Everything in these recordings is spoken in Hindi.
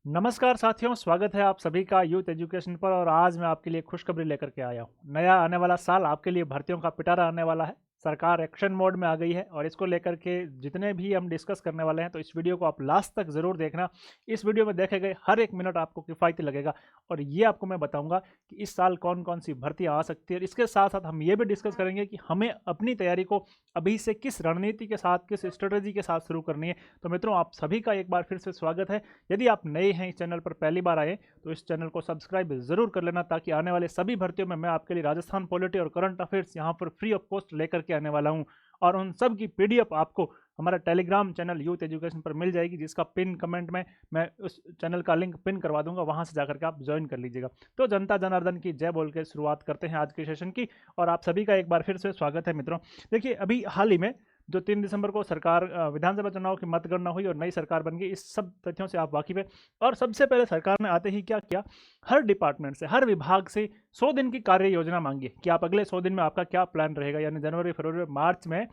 नमस्कार साथियों, स्वागत है आप सभी का यूथ एजुकेशन पर। और आज मैं आपके लिए खुशखबरी लेकर के आया हूँ। नया आने वाला साल आपके लिए भर्तियों का पिटारा आने वाला है। सरकार एक्शन मोड में आ गई है और इसको लेकर के जितने भी हम डिस्कस करने वाले हैं, तो इस वीडियो को आप लास्ट तक ज़रूर देखना। इस वीडियो में देखे गए हर एक मिनट आपको किफ़ायती लगेगा और ये आपको मैं बताऊंगा कि इस साल कौन कौन सी भर्तियाँ आ सकती है। इसके साथ साथ हम ये भी डिस्कस करेंगे कि हमें अपनी तैयारी को अभी से किस रणनीति के साथ, किस स्ट्रेटजी के साथ शुरू करनी है। तो मित्रों, आप सभी का एक बार फिर से स्वागत है। यदि आप नए हैं, इस चैनल पर पहली बार आए, तो इस चैनल को सब्सक्राइब ज़रूर कर लेना, ताकि आने वाले सभी भर्तियों में मैं आपके लिए राजस्थान पॉलिटी और करंट अफेयर्स यहाँ पर फ्री ऑफ कॉस्ट लेकर के आने वाला हूँ। और उन सब की पीडीएफ आपको हमारा टेलीग्राम चैनल यूथ एजुकेशन पर मिल जाएगी, जिसका पिन कमेंट में मैं उस चैनल का लिंक पिन करवा दूंगा, वहां से जाकर के आप ज्वाइन कर लीजिएगा। तो जनता जनार्दन की जय बोल के शुरुआत करते हैं आज के सेशन की। और आप सभी का एक बार फिर से स्वागत है मित्रों। देखिए, अभी हाल ही में जो 3 दिसंबर को सरकार विधानसभा चुनाव की मतगणना हुई और नई सरकार बन गई, इस सब तथ्यों से आप वाकिफ है। और सबसे पहले सरकार ने आते ही क्या किया, हर डिपार्टमेंट से, हर विभाग से 100 दिन की कार्य योजना मांगी कि आप अगले 100 दिन में आपका क्या प्लान रहेगा। यानी जनवरी, फरवरी, मार्च में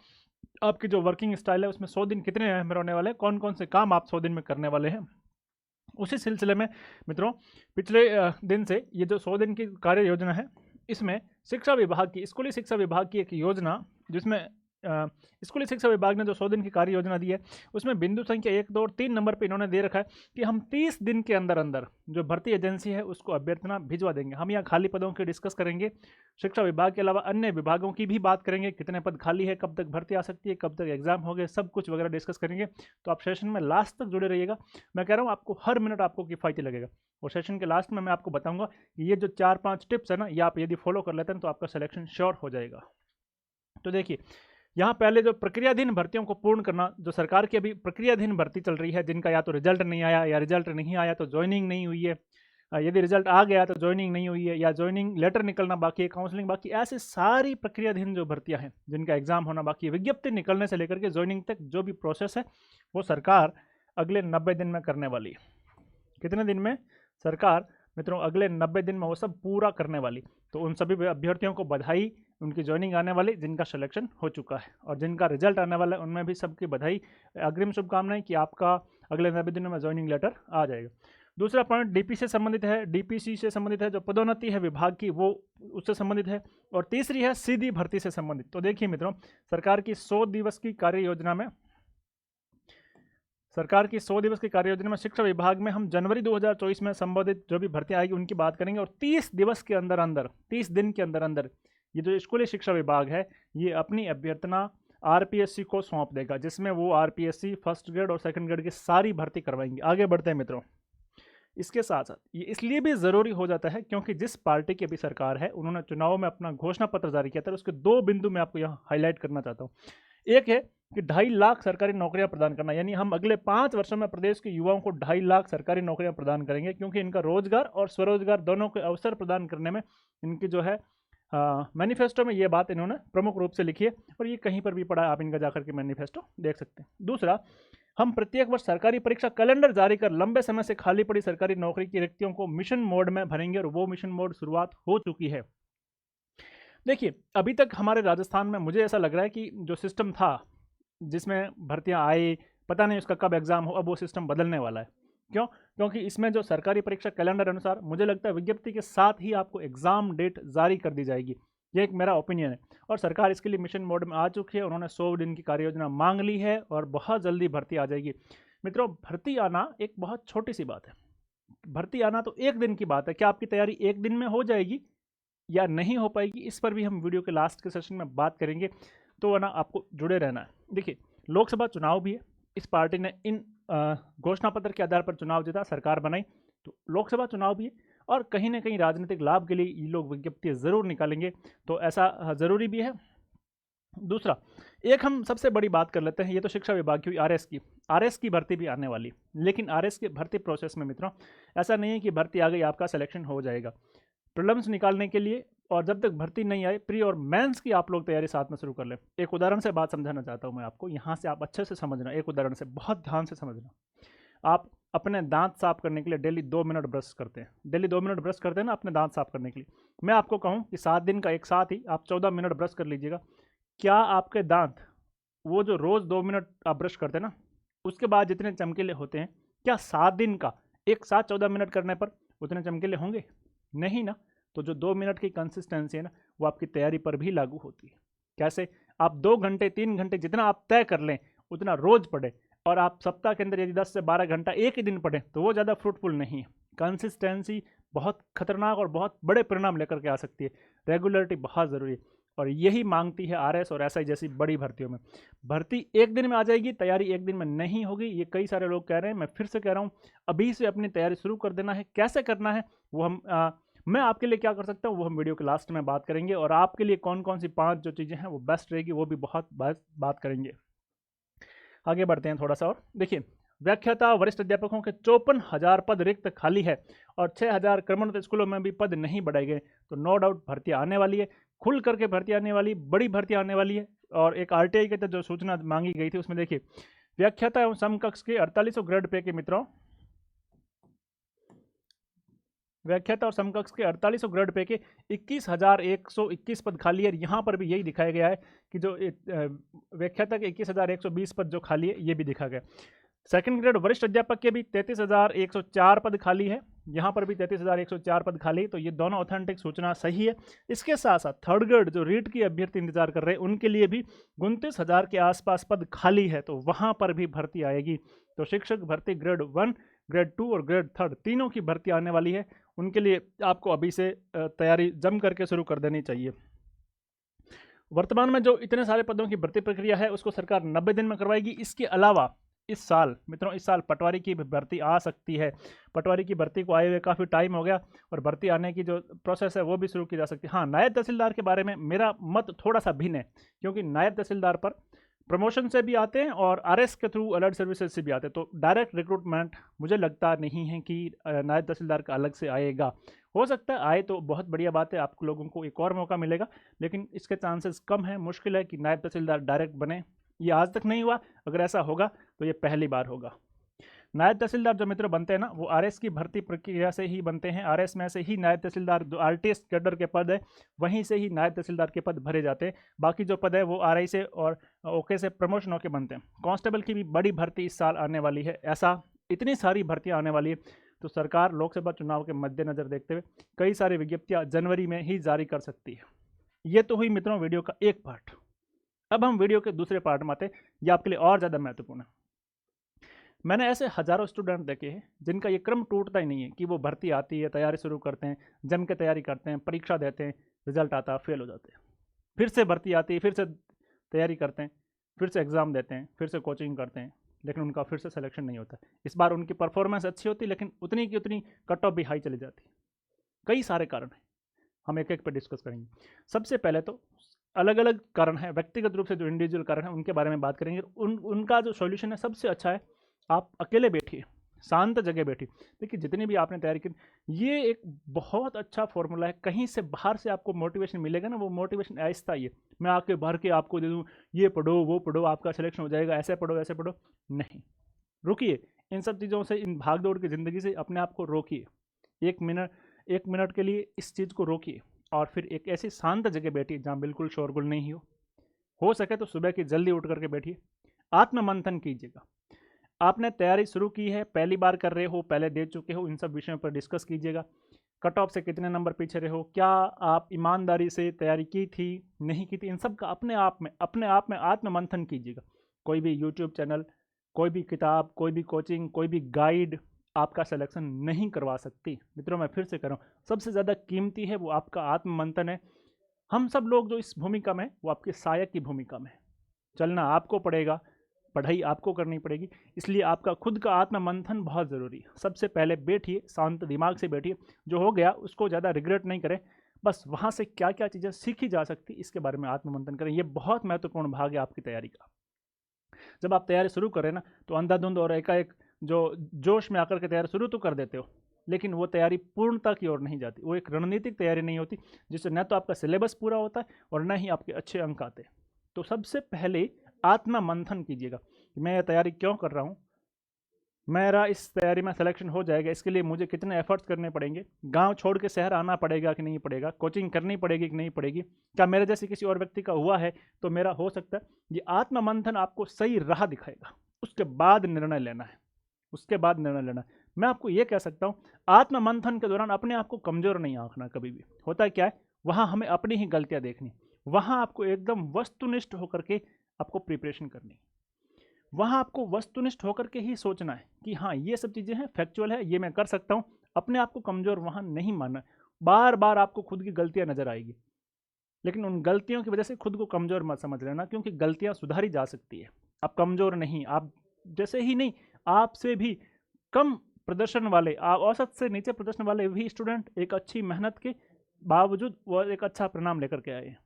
आपकी जो वर्किंग स्टाइल है उसमें 100 दिन कितने अहम रहने वाले हैं, कौन कौन से काम आप 100 दिन में करने वाले हैं। उसी सिलसिले में मित्रों, पिछले दिन से ये जो 100 दिन की कार्य योजना है, इसमें शिक्षा विभाग की, स्कूली शिक्षा विभाग की एक योजना, जिसमें स्कूली शिक्षा विभाग ने जो 100 दिन की कार्य योजना दी है, उसमें बिंदु संख्या 1, 2 और 3 नंबर पे इन्होंने दे रखा है कि हम 30 दिन के अंदर अंदर जो भर्ती एजेंसी है उसको अभ्यर्थना भिजवा देंगे। हम यहाँ खाली पदों की डिस्कस करेंगे, शिक्षा विभाग के अलावा अन्य विभागों की भी बात करेंगे, कितने पद खाली है, कब तक भर्ती आ सकती है, कब तक एग्जाम हो गए, सब कुछ वगैरह डिस्कस करेंगे। तो आप सेशन में लास्ट तक जुड़े रहिएगा। मैं कह रहा हूँ आपको हर मिनट आपको किफ़ायती लगेगा। और सेशन के लास्ट में मैं आपको बताऊंगा कि ये जो 4-5 टिप्स है ना, ये आप यदि फॉलो कर लेते हैं तो आपका सिलेक्शन श्योर हो जाएगा। तो देखिए, यहाँ पहले जो प्रक्रियाधीन भर्तियों को पूर्ण करना, जो सरकार की अभी प्रक्रियाधीन भर्ती चल रही है, जिनका या तो रिजल्ट नहीं आया, या रिजल्ट नहीं आया तो ज्वाइनिंग नहीं हुई है, यदि रिजल्ट आ गया तो ज्वाइनिंग नहीं हुई है, या ज्वाइनिंग लेटर निकलना बाकी है, काउंसलिंग बाकी, ऐसे सारी प्रक्रियाधीन जो भर्तियां हैं जिनका एग्जाम होना बाकी है, विज्ञप्ति निकलने से लेकर के ज्वाइनिंग तक जो भी प्रोसेस है, वो सरकार अगले 90 दिन में करने वाली है। कितने दिन में सरकार मित्रों? अगले 90 दिन में वो सब पूरा करने वाली। तो उन सभी अभ्यर्थियों को बधाई, उनकी ज्वाइनिंग आने वाली, जिनका सिलेक्शन हो चुका है, और जिनका रिजल्ट आने वाला है उनमें भी सबकी बधाई, अग्रिम शुभकामनाएं कि आपका अगले 90 दिनों में ज्वाइनिंग लेटर आ जाएगा। दूसरा पॉइंट डीपी से संबंधित है, डीपीसी से संबंधित है, जो पदोन्नति है विभाग की वो उससे संबंधित है। और तीसरी है सीधी भर्ती से संबंधित। तो देखिए मित्रों, सरकार की 100 दिवस की कार्य योजना में, सरकार की 100 दिवस की कार्य योजना में शिक्षा विभाग में हम जनवरी 2024 में संबोधित जो भी भर्ती आएगी उनकी बात करेंगे। और 30 दिवस के अंदर अंदर, 30 दिन के अंदर अंदर ये जो स्कूली शिक्षा विभाग है, ये अपनी अभ्यर्थना आरपीएससी को सौंप देगा, जिसमें वो आरपीएससी फर्स्ट ग्रेड और सेकंड ग्रेड की सारी भर्ती करवाएंगे। आगे बढ़ते हैं मित्रों। इसके साथ साथ ये इसलिए भी ज़रूरी हो जाता है क्योंकि जिस पार्टी की अभी सरकार है, उन्होंने चुनाव में अपना घोषणा पत्र जारी किया था। उसके 2 बिंदु मैं आपको यहाँ हाईलाइट करना चाहता हूँ। एक है कि 2.5 लाख सरकारी नौकरियां प्रदान करना, यानी हम अगले 5 वर्षों में प्रदेश के युवाओं को 2.5 लाख सरकारी नौकरियां प्रदान करेंगे, क्योंकि इनका रोजगार और स्वरोजगार दोनों के अवसर प्रदान करने में इनकी जो है मैनिफेस्टो में ये बात इन्होंने प्रमुख रूप से लिखी है। और ये कहीं पर भी पड़ा है, आप इनका जाकर के मैनिफेस्टो देख सकते हैं। दूसरा, हम प्रत्येक वर्ष सरकारी परीक्षा कैलेंडर जारी कर लंबे समय से खाली पड़ी सरकारी नौकरी की रिक्तियों को मिशन मोड में भरेंगे, और वो मिशन मोड शुरुआत हो चुकी है। देखिए, अभी तक हमारे राजस्थान में मुझे ऐसा लग रहा है कि जो सिस्टम था जिसमें भर्तियां आई, पता नहीं उसका कब एग्जाम हो, अब वो सिस्टम बदलने वाला है। क्यों? क्योंकि इसमें जो सरकारी परीक्षा कैलेंडर अनुसार मुझे लगता है विज्ञप्ति के साथ ही आपको एग्जाम डेट जारी कर दी जाएगी। ये एक मेरा ओपिनियन है, और सरकार इसके लिए मिशन मोड में आ चुकी है। उन्होंने 100 दिन की कार्य योजना मांग ली है और बहुत जल्दी भर्ती आ जाएगी। मित्रों, भर्ती आना एक बहुत छोटी सी बात है। भर्ती आना तो एक दिन की बात है। क्या आपकी तैयारी एक दिन में हो जाएगी या नहीं हो पाएगी, इस पर भी हम वीडियो के लास्ट के सेशन में बात करेंगे। तो ना, आपको जुड़े रहना है। देखिए, लोकसभा चुनाव भी है, इस पार्टी ने इन घोषणा पत्र के आधार पर चुनाव जीता, सरकार बनाई, तो लोकसभा चुनाव भी है, और कहीं ना कहीं राजनीतिक लाभ के लिए ये लोग विज्ञप्ति ज़रूर निकालेंगे, तो ऐसा ज़रूरी भी है। दूसरा, एक हम सबसे बड़ी बात कर लेते हैं, ये तो शिक्षा विभाग की हुई। आरएस की भर्ती भी आने वाली, लेकिन आरएस की भर्ती प्रोसेस में मित्रों ऐसा नहीं है कि भर्ती आ गई आपका सिलेक्शन हो जाएगा। प्रीलिम्स निकालने के लिए, और जब तक भर्ती नहीं आए, प्री और मेंस की आप लोग तैयारी साथ में शुरू कर लें। एक उदाहरण से बात समझाना चाहता हूं मैं आपको, यहाँ से आप अच्छे से समझना, एक उदाहरण से बहुत ध्यान से समझना। आप अपने दांत साफ करने के लिए डेली 2 मिनट ब्रश करते हैं, डेली 2 मिनट ब्रश करते हैं ना अपने दांत साफ करने के लिए। मैं आपको कहूँ कि 7 दिन का एक साथ ही आप 14 मिनट ब्रश कर लीजिएगा। क्या आपके दांत, वो जो रोज़ 2 मिनट आप ब्रश करते हैं ना, उसके बाद जितने चमकीले होते हैं, क्या 7 दिन का एक साथ 14 मिनट करने पर उतने चमकीले होंगे नहीं ना। तो जो 2 मिनट की कंसिस्टेंसी है ना, वो आपकी तैयारी पर भी लागू होती है। कैसे? आप 2 घंटे 3 घंटे जितना आप तय कर लें उतना रोज पढ़ें, और आप सप्ताह के अंदर यदि 10 से 12 घंटा एक ही दिन पढ़ें तो वो ज़्यादा फ्रूटफुल नहीं है। कंसिस्टेंसी बहुत खतरनाक और बहुत बड़े परिणाम लेकर के आ सकती है। रेगुलरिटी बहुत ज़रूरी है, और यही मांगती है आरएस और एसआई जैसी बड़ी भर्तियों में। भर्ती एक दिन में आ जाएगी, तैयारी एक दिन में नहीं होगी, ये कई सारे लोग कह रहे हैं। मैं फिर से कह रहा हूँ, अभी से अपनी तैयारी शुरू कर देना है। कैसे करना है वो मैं आपके लिए क्या कर सकता हूँ वो हम वीडियो के लास्ट में बात करेंगे, और आपके लिए कौन कौन सी 5 जो चीज़ें हैं वो बेस्ट रहेगी वो भी बहुत बात करेंगे। आगे बढ़ते हैं थोड़ा सा और देखिए, व्याख्याता वरिष्ठ अध्यापकों के 54,000 पद रिक्त खाली है, और 6,000 क्रमोन्नत स्कूलों में भी पद नहीं बढ़ाए गए। तो नो डाउट भर्ती आने वाली है, खुल करके भर्ती आने वाली, बड़ी भर्ती आने वाली है। और एक आरटीआई के तहत जो सूचना मांगी गई थी उसमें देखिए, व्याख्याता एवं समकक्ष के 4800 ग्रेड पे के मित्रों, व्याख्याता और समकक्ष के 4800 ग्रेड पे के 21,121 पद खाली है। यहाँ पर भी यही दिखाया गया है कि जो व्याख्याता के 21,120 पद जो खाली है ये भी दिखा गया। सेकंड ग्रेड वरिष्ठ अध्यापक के भी 33,104 पद खाली है, यहाँ पर भी 33,104 पद खाली है। तो ये दोनों ऑथेंटिक सूचना सही है। इसके साथ साथ थर्ड ग्रेड जो रीट की अभ्यर्थी इंतजार कर रहे हैं उनके लिए भी 29,000 के आसपास पद खाली है, तो वहाँ पर भी भर्ती आएगी। तो शिक्षक भर्ती ग्रेड 1, ग्रेड 2 और ग्रेड 3 तीनों की भर्ती आने वाली है। उनके लिए आपको अभी से तैयारी जम करके शुरू कर देनी चाहिए। वर्तमान में जो इतने सारे पदों की भर्ती प्रक्रिया है उसको सरकार 90 दिन में करवाएगी। इसके अलावा इस साल मित्रों, इस साल पटवारी की भर्ती आ सकती है। पटवारी की भर्ती को आए हुए काफ़ी टाइम हो गया, और भर्ती आने की जो प्रोसेस है वो भी शुरू की जा सकती है। हाँ, नायब तहसीलदार के बारे में मेरा मत थोड़ा सा भिन्न है, क्योंकि नायब तहसीलदार पर प्रमोशन से भी आते हैं और आरएस के थ्रू अलर्ट सर्विसेज से भी आते हैं। तो डायरेक्ट रिक्रूटमेंट मुझे लगता नहीं है कि नायब तहसीलदार का अलग से आएगा। हो सकता है आए तो बहुत बढ़िया बात है, आप लोगों को एक और मौका मिलेगा, लेकिन इसके चांसेस कम है। मुश्किल है कि नायब तहसीलदार डायरेक्ट बने, ये आज तक नहीं हुआ। अगर ऐसा होगा तो ये पहली बार होगा। नायब तहसीलदार जो मित्र बनते हैं ना, वो आरएस की भर्ती प्रक्रिया से ही बनते हैं। आरएस में से ही नायब तहसीलदार जो आरटीएस कैडर के पद है वहीं से ही नायब तहसीलदार के पद भरे जाते हैं। बाकी जो पद है वो आरआई से और ओके से प्रमोशन होकर बनते हैं। कांस्टेबल की भी बड़ी भर्ती इस साल आने वाली है। ऐसा इतनी सारी भर्तियाँ आने वाली है, तो सरकार लोकसभा चुनाव के मद्देनजर देखते हुए कई सारी विज्ञप्तियाँ जनवरी में ही जारी कर सकती है। ये तो हुई मित्रों वीडियो का एक पार्ट। अब हम वीडियो के दूसरे पार्ट में आते हैं, ये आपके लिए और ज़्यादा महत्वपूर्ण है। मैंने ऐसे हज़ारों स्टूडेंट देखे हैं जिनका ये क्रम टूटता ही नहीं है कि वो भर्ती आती है, तैयारी शुरू करते हैं, जम के तैयारी करते हैं, परीक्षा देते हैं, रिजल्ट आता है, फेल हो जाते हैं। फिर से भर्ती आती है, फिर से तैयारी करते हैं, फिर से एग्ज़ाम देते हैं, फिर से कोचिंग करते हैं, लेकिन उनका फिर से सिलेक्शन नहीं होता। इस बार उनकी परफॉर्मेंस अच्छी होती, लेकिन उतनी की उतनी कट ऑफ भी हाई चली जाती। कई सारे कारण हैं, हम एक एक पर डिस्कस करेंगे। सबसे पहले तो अलग अलग कारण है, व्यक्तिगत रूप से जो इंडिविजुअल कारण है उनके बारे में बात करेंगे। उनका जो सॉल्यूशन है सबसे अच्छा है, आप अकेले बैठिए, शांत जगह बैठिए। देखिए, जितनी भी आपने तैयारी की, ये एक बहुत अच्छा फॉर्मूला है। कहीं से बाहर से आपको मोटिवेशन मिलेगा ना, वो मोटिवेशन आहिस्ता ही है। मैं आके भर के आपको दे दूँ, ये पढ़ो वो पढ़ो, आपका सिलेक्शन हो जाएगा, ऐसे पढ़ो ऐसे पढ़ो, नहीं। रुकिए, इन सब चीज़ों से, इन भाग दौड़ की ज़िंदगी से अपने आप को रोकिए। एक मिनट के लिए इस चीज़ को रोकिए, और फिर एक ऐसी शांत जगह बैठिए जहाँ बिल्कुल शोरगुल नहीं हो सके तो सुबह की जल्दी उठ करके बैठिए, आत्ममंथन कीजिएगा। आपने तैयारी शुरू की है, पहली बार कर रहे हो, पहले दे चुके हो, इन सब विषयों पर डिस्कस कीजिएगा। कट ऑफ से कितने नंबर पीछे रहे हो, क्या आप ईमानदारी से तैयारी की थी, नहीं की थी, इन सब का अपने आप में आत्ममंथन कीजिएगा। कोई भी यूट्यूब चैनल, कोई भी किताब, कोई भी कोचिंग, कोई भी गाइड आपका सिलेक्शन नहीं करवा सकती। मित्रों, मैं फिर से कह रहा हूँ, सबसे ज़्यादा कीमती है वो आपका आत्ममंथन है। हम सब लोग जो इस भूमिका में, वो आपके सहायक की भूमिका में। चलना आपको पड़ेगा, पढ़ाई आपको करनी पड़ेगी, इसलिए आपका खुद का आत्ममंथन बहुत ज़रूरी है। सबसे पहले बैठिए, शांत दिमाग से बैठिए, जो हो गया उसको ज़्यादा रिग्रेट नहीं करें, बस वहाँ से क्या क्या चीज़ें सीखी जा सकती इसके बारे में आत्ममंथन करें। ये बहुत महत्वपूर्ण भाग है आपकी तैयारी का। जब आप तैयारी शुरू करें ना, तो अंधाधुंध और एकाएक जो जोश में आकर के तैयारी शुरू तो कर देते हो, लेकिन वो तैयारी पूर्णता की ओर नहीं जाती। वो एक रणनीतिक तैयारी नहीं होती, जिससे न तो आपका सिलेबस पूरा होता है और न ही आपके अच्छे अंक आते। तो सबसे पहले आत्ममंथन कीजिएगा कि मैं ये तैयारी क्यों कर रहा हूँ, मेरा इस तैयारी में सिलेक्शन हो जाएगा, इसके लिए मुझे कितने एफर्ट्स करने पड़ेंगे, गांव छोड़ के शहर आना पड़ेगा कि नहीं पड़ेगा, कोचिंग करनी पड़ेगी कि नहीं पड़ेगी, क्या मेरे जैसे किसी और व्यक्ति का हुआ है तो मेरा हो सकता है। ये आत्ममंथन आपको सही राह दिखाएगा। उसके बाद निर्णय लेना है, मैं आपको ये कह सकता हूँ, आत्म मंथन के दौरान अपने आप को कमज़ोर नहीं आंकना कभी भी। होता क्या है, वहाँ हमें अपनी ही गलतियाँ देखनी, वहाँ आपको एकदम वस्तुनिष्ठ होकर के आपको प्रिपरेशन करनी, वहाँ आपको वस्तुनिष्ठ होकर के ही सोचना है कि हाँ ये सब चीज़ें हैं, फैक्चुअल है, ये मैं कर सकता हूँ। अपने आप को कमज़ोर वहाँ नहीं मानना। बार बार आपको खुद की गलतियाँ नज़र आएगी, लेकिन उन गलतियों की वजह से खुद को कमज़ोर मत समझ लेना, क्योंकि गलतियाँ सुधारी जा सकती है। आप कमज़ोर नहीं, आप जैसे ही नहीं, आपसे भी कम प्रदर्शन वाले, आप औसत से नीचे प्रदर्शन वाले भी स्टूडेंट एक अच्छी मेहनत के बावजूद वो एक अच्छा परिणाम लेकर के आए हैं।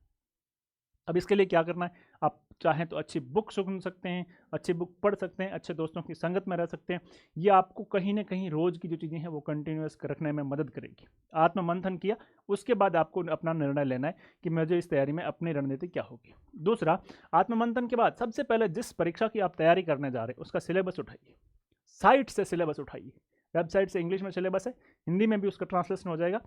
अब इसके लिए क्या करना है, आप चाहें तो अच्छी बुक सुन सकते हैं, अच्छी बुक पढ़ सकते हैं, अच्छे दोस्तों की संगत में रह सकते हैं। ये आपको कहीं ना कहीं रोज़ की जो चीज़ें हैं वो कंटिन्यूस रखने में मदद करेगी। आत्म मंथन किया, उसके बाद आपको अपना निर्णय लेना है कि मुझे इस तैयारी में अपनी रणनीति क्या होगी। दूसरा, आत्म मंथन के बाद सबसे पहले जिस परीक्षा की आप तैयारी करने जा रहे हैं उसका सिलेबस उठाइए, साइट से सिलेबस उठाइए। वेबसाइट से इंग्लिश में सिलेबस है, हिंदी में भी उसका ट्रांसलेशन हो जाएगा,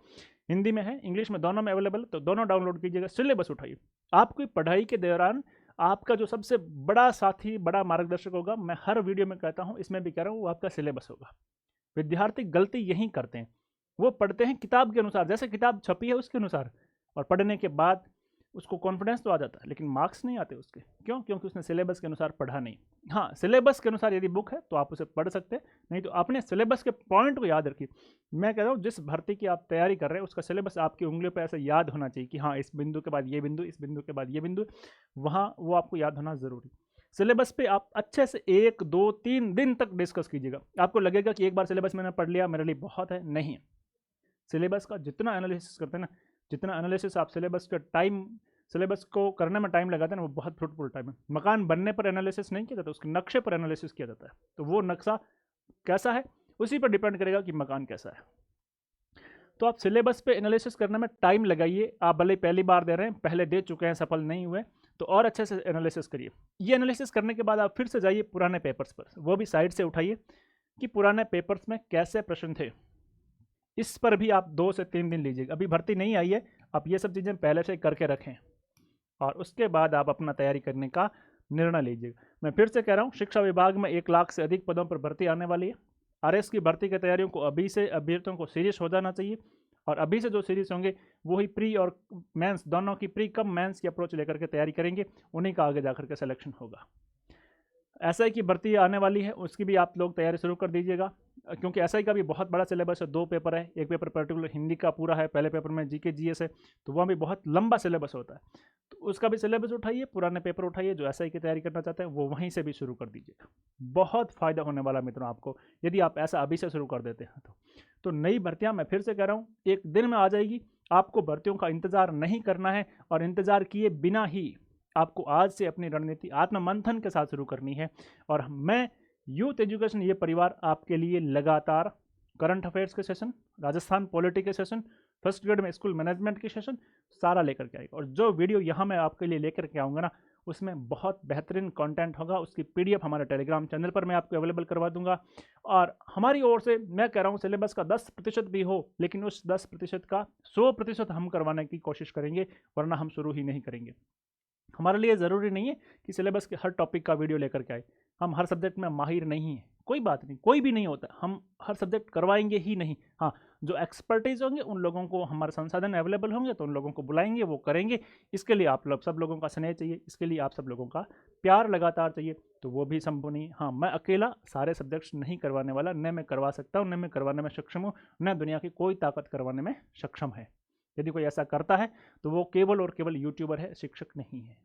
हिंदी में है, इंग्लिश में, दोनों में अवेलेबल है, तो दोनों डाउनलोड कीजिएगा। सिलेबस उठाइए। आपकी पढ़ाई के दौरान आपका जो सबसे बड़ा साथी, बड़ा मार्गदर्शक होगा, मैं हर वीडियो में कहता हूँ, इसमें भी कह रहा हूँ, वो आपका सिलेबस होगा। विद्यार्थी गलती यही करते हैं, वो पढ़ते हैं किताब के अनुसार, जैसे किताब छपी है उसके अनुसार, और पढ़ने के बाद उसको कॉन्फिडेंस तो आ जाता है, लेकिन मार्क्स नहीं आते उसके। क्यों? क्योंकि उसने सिलेबस के अनुसार पढ़ा नहीं। हाँ, सिलेबस के अनुसार यदि बुक है तो आप उसे पढ़ सकते हैं, नहीं तो अपने सिलेबस के पॉइंट को याद रखिए। मैं कह रहा हूँ, जिस भर्ती की आप तैयारी कर रहे हैं उसका सिलेबस आपकी उंगलियों पर ऐसे याद होना चाहिए कि हाँ, इस बिंदु के बाद ये बिंदु, इस बिंदु के बाद ये बिंदु, वहाँ वो आपको याद होना ज़रूरी। सिलेबस पे आप अच्छे से 1, 2, 3 दिन तक डिस्कस कीजिएगा। आपको लगेगा कि एक बार सिलेबस मैंने पढ़ लिया, मेरे लिए बहुत है, नहीं। सिलेबस का जितना एनालिसिस करते हैं ना, जितना एनालिसिस आप सिलेबस को करने में टाइम लगाते हैं ना, वो बहुत फ्रूटफुल टाइम है। मकान बनने पर एनालिसिस नहीं किया जाता, उसके नक्शे पर एनालिसिस किया जाता है। तो वो नक्शा कैसा है उसी पर डिपेंड करेगा कि मकान कैसा है। तो आप सिलेबस पे एनालिसिस करने में टाइम लगाइए। आप भले पहली बार दे रहे हैं, पहले दे चुके हैं, सफल नहीं हुए, तो और अच्छे से एनालिसिस करिए। ये एनालिसिस करने के बाद आप फिर से जाइए पुराने पेपर्स पर, वो भी साइड से उठाइए कि पुराने पेपर्स में कैसे प्रश्न थे। इस पर भी आप 2 से 3 दिन लीजिएगा। अभी भर्ती नहीं आई है, आप ये सब चीज़ें पहले से करके रखें और उसके बाद आप अपना तैयारी करने का निर्णय लीजिएगा। मैं फिर से कह रहा हूँ, शिक्षा विभाग में 1 लाख से अधिक पदों पर भर्ती आने वाली है। आरएस की भर्ती की तैयारियों को अभी से अभ्यर्थियों को सीरियस हो जाना चाहिए, और अभी से जो सीरीज होंगे वो ही प्री और मेंस दोनों की, प्री कम मेंस की अप्रोच लेकर के तैयारी करेंगे, उन्हीं का आगे जाकर के सिलेक्शन होगा। एसआई की भर्ती आने वाली है, उसकी भी आप लोग तैयारी शुरू कर दीजिएगा, क्योंकि एसआई का भी बहुत बड़ा सिलेबस है। 2 पेपर है, एक पेपर पर्टिकुलर हिंदी का पूरा है, पहले पेपर में जीके जीएस है, तो वह भी बहुत लंबा सिलेबस होता है। तो उसका भी सिलेबस उठाइए, पुराने पेपर उठाइए, जो एसआई की तैयारी करना चाहते हैं वो वहीं से भी शुरू कर दीजिएगा। बहुत फ़ायदा होने वाला मित्रों आपको, यदि आप ऐसा अभी से शुरू कर देते हैं तो नई भर्तियाँ, मैं फिर से कह रहा हूँ, एक दिन में आ जाएगी। आपको भर्तियों का इंतज़ार नहीं करना है, और इंतज़ार किए बिना ही आपको आज से अपनी रणनीति आत्म मंथन के साथ शुरू करनी है। और मैं यूथ एजुकेशन ये परिवार आपके लिए लगातार करंट अफेयर्स के सेशन, राजस्थान पॉलिटी के सेशन, फर्स्ट ग्रेड में स्कूल मैनेजमेंट के सेशन सारा लेकर के आएगा। और जो वीडियो यहाँ मैं आपके लिए लेकर के आऊँगा ना, उसमें बहुत बेहतरीन कंटेंट होगा। उसकी पीडीएफ हमारे टेलीग्राम चैनल पर मैं आपको अवेलेबल करवा दूंगा। और हमारी ओर से मैं कह रहा हूँ, सिलेबस का 10% भी हो, लेकिन उस 10% का 100% हम करवाने की कोशिश करेंगे, वरना हम शुरू ही नहीं करेंगे। हमारे लिए ज़रूरी नहीं है कि सिलेबस के हर टॉपिक का वीडियो लेकर के आए। हम हर सब्जेक्ट में माहिर नहीं हैं, कोई बात नहीं, कोई भी नहीं होता, हम हर सब्जेक्ट करवाएंगे ही नहीं। हाँ, जो एक्सपर्टीज़ होंगे उन लोगों को, हमारे संसाधन अवेलेबल होंगे तो उन लोगों को बुलाएंगे, वो करेंगे। इसके लिए आप लोग सब लोगों का स्नेह चाहिए, इसके लिए आप सब लोगों का प्यार लगातार चाहिए, तो वो भी संभव नहीं। हाँ, मैं अकेला सारे सब्जेक्ट्स नहीं करवाने वाला, न मैं करवा सकता हूँ, न मैं करवाने में सक्षम हूँ, न दुनिया की कोई ताकत करवाने में सक्षम है। यदि कोई ऐसा करता है तो वो केवल और केवल यूट्यूबर है, शिक्षक नहीं है।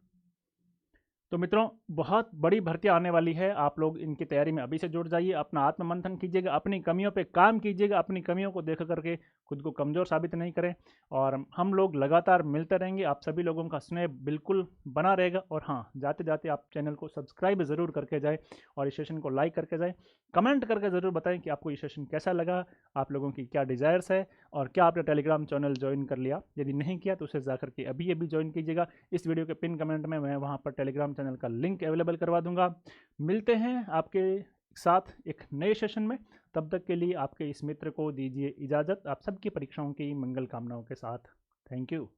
तो मित्रों, बहुत बड़ी भर्ती आने वाली है, आप लोग इनकी तैयारी में अभी से जुड़ जाइए, अपना आत्ममंथन कीजिएगा, अपनी कमियों पे काम कीजिएगा, अपनी कमियों को देख करके खुद को कमज़ोर साबित नहीं करें। और हम लोग लगातार मिलते रहेंगे, आप सभी लोगों का स्नेह बिल्कुल बना रहेगा। और हाँ, जाते जाते आप चैनल को सब्सक्राइब ज़रूर करके जाएँ, और इस सेशन को लाइक करके जाएँ। कमेंट करके ज़रूर बताएँ कि आपको ये सेशन कैसा लगा, आप लोगों की क्या डिज़ायर्स है, और क्या आपने टेलीग्राम चैनल ज्वाइन कर लिया। यदि नहीं किया तो उसे जाकर के अभी ज्वाइन कीजिएगा। इस वीडियो के पिन कमेंट में मैं वहाँ पर टेलीग्राम चैनल का लिंक अवेलेबल करवा दूंगा। मिलते हैं आपके साथ एक नए सेशन में, तब तक के लिए आपके इस मित्र को दीजिए इजाज़त। आप सबकी परीक्षाओं की मंगल कामनाओं के साथ। Thank you.